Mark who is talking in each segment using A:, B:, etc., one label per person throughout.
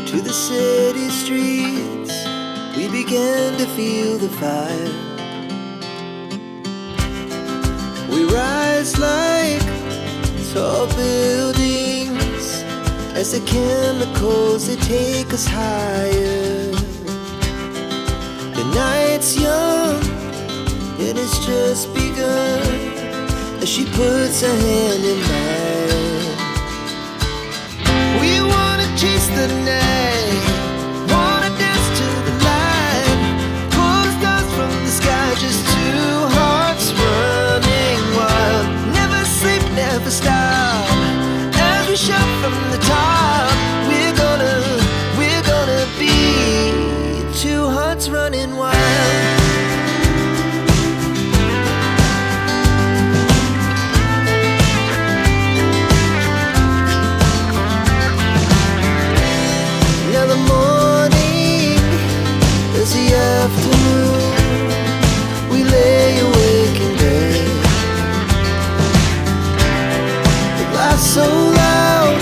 A: to the city streets, we began to feel the fire. We rise like tall buildings as the chemicals they take us higher. The night's young, it has just begun as she puts her hand in mine. We wanna chase the night, wanna dance to the light, pull the stars from the sky, just two hearts running wild. Never sleep, never stop, as we shout from the top. We're gonna be two hearts running wild. Afternoon, we lay awake in bed. It laughs so loud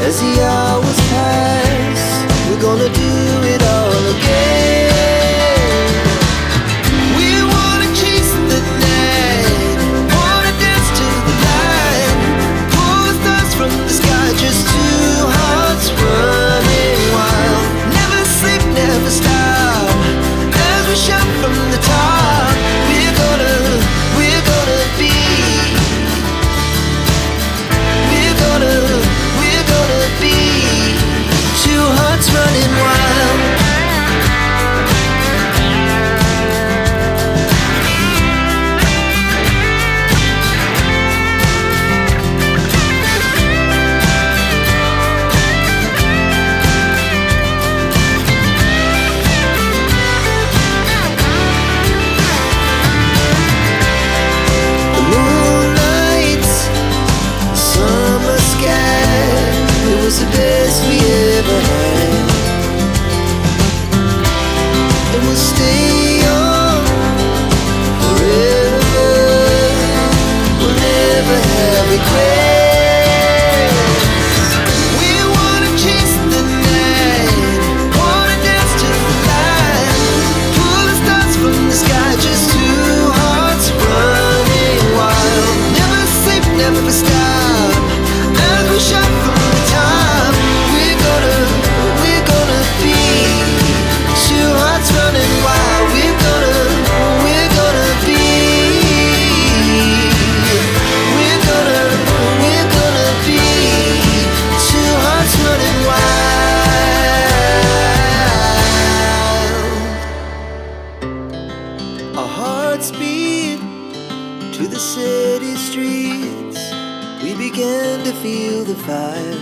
A: as the hours pass. We're gonna do it all again. We wanna chase the night, wanna dance to the light, pull the stars from the sky, just two hearts running wild. Never sleep, never stop, we shout from the top. We're gonna be, we're gonna be two hearts running wild. The best we ever had, and we'll stay on forever. We'll never have regrets. We wanna chase the night, wanna dance to the light, pull the stars from the sky, just two hearts running wild. Never sleep, never stop, as we shout from the top. Running wild, we're gonna be, we're gonna be two hearts running wild. Our hearts beat to the city streets, we began to feel the fire.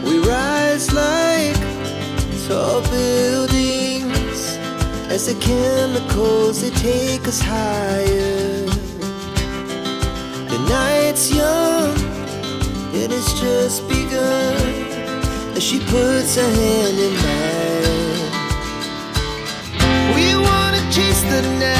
A: We rise like tall buildings as the chemicals they take us higher. The night's young, it has just begun as she puts her hand in mine. We wanna chase the night,